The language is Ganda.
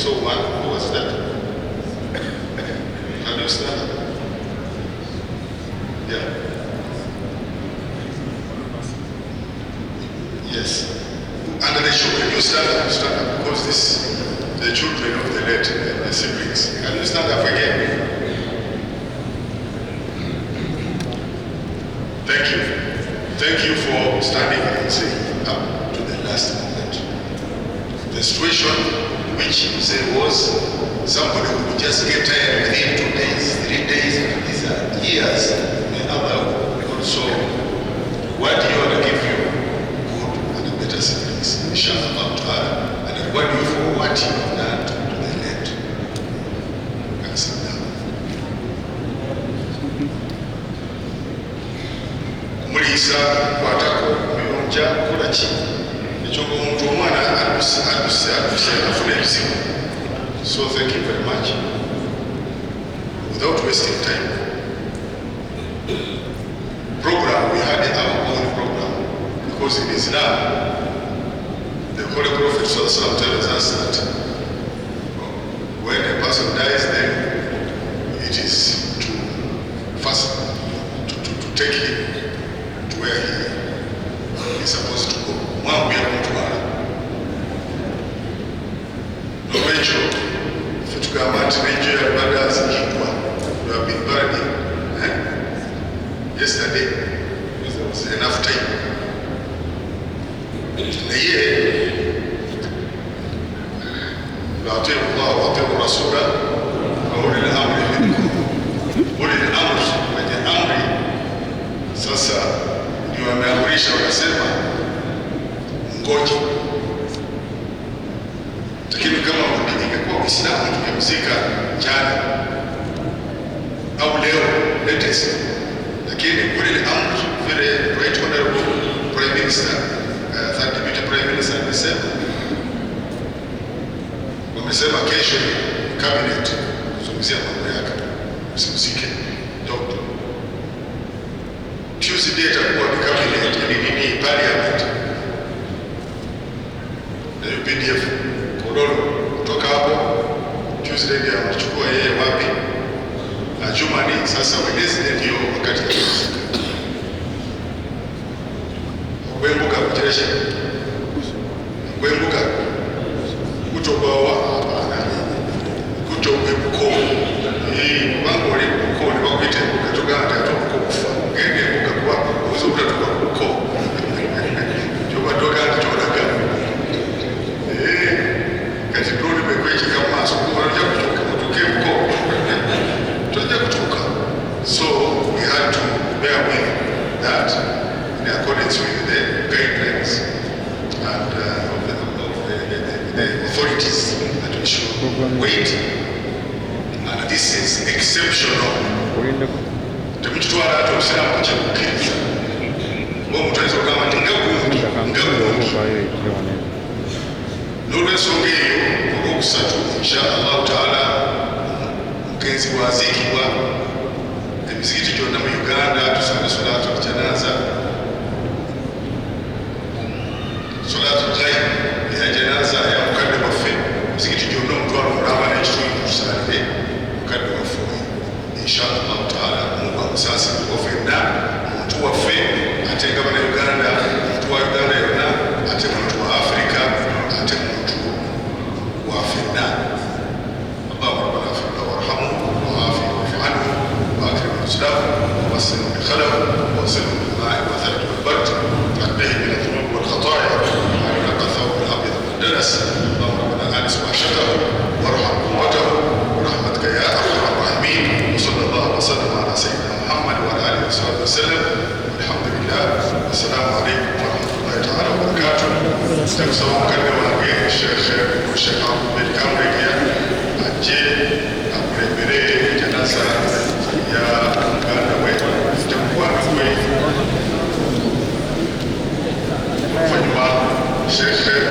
saw one. Who was that? Can you stand up? Yeah. Yes. Under the children, you stand up, because this, the children of the late, the siblings. Can you stand up again? Thank you. Thank you for standing and saying up to the last moment. The situation which you say was somebody who just get tired within 2 days, 3 days, these are years. And also, what do you want to give you good and better siblings, inshallah ta'ala, and reward you for what you have done to the late. Mulisa kwatako muyonja kola ki ekyogo omuntu omwana aduse afuna ebizibu. So thank you very much. Without wasting time, program, we had our own program, because in Islam the Holy Prophet tells us that when a person dies, then it is to first to take him to where he is supposed to go. One way to Rachel, if you come at Nigeria, brothers, you have been buried yesterday. There was enough time. أطيعوا الله وأطيعوا الرسول وأولي الأمر منكم. أولي الأمر wenye amri sasa ndio wameamrisha, wanasema ngoja. Lakini kama ingekuwa Uislamu tungemzika jana au leo latest, lakini ulil amr vile Right Honorable Prime Minister, Third Deputy Prime Minister wamesema kesho cabinet kuzungumzia mambo yake, msimzike doctor. Tuesday itakuwa ni cabinet, ni parliament na UPDF Kololo. Kutoka hapo Tuesday ndio anachukua yeye wapi, na Jumani sasa Wednesday ndio wakati wa kuzika. Kwembuka kucheresha kwembuka kutobawa kutobebuko hii wangu wali buko ni wakwite kutoganda toko kufa ngenge buka kwa uzo utatoka buko joba toganda toganda kati drone mekwechi kama soko wanaja kutoka kutoke buko tunaja kutoka. So we had to bear with that in accordance with the guidelines and the authorities that we should wait, and this is exceptional. Temutwala hata Uislamu cha kukiriza wao mtaweza kama ngagungi ndio songeyo okusatu inshallah taala mkenzi wazikibwa emizikiti gyonna mu Uganda tusanga salatu janaza, salatu ghaib ya janaza ya mukadde waffe muzikiti gyonna omutwalo mulamba n'ekitundu tusalire mukadde waffe inshallah taala Mungu amusasirwe ffenna omuntu waffe ate nga bana Uganda, omuntu wa Uganda yonna, ate omuntu wa Africa, ate omuntu wa ffenna. Allahu rabbana fina warhamhu wa'afihi wa'fu anhu وأكرم نزله ووسعه بخلقه ووسعه بالماء والثلج والبرد وأنبه من الذنوب والخطايا وأن ينقى الثوب الأبيض من الدنس. اللهم ربنا آنس وحشته وارحم أمته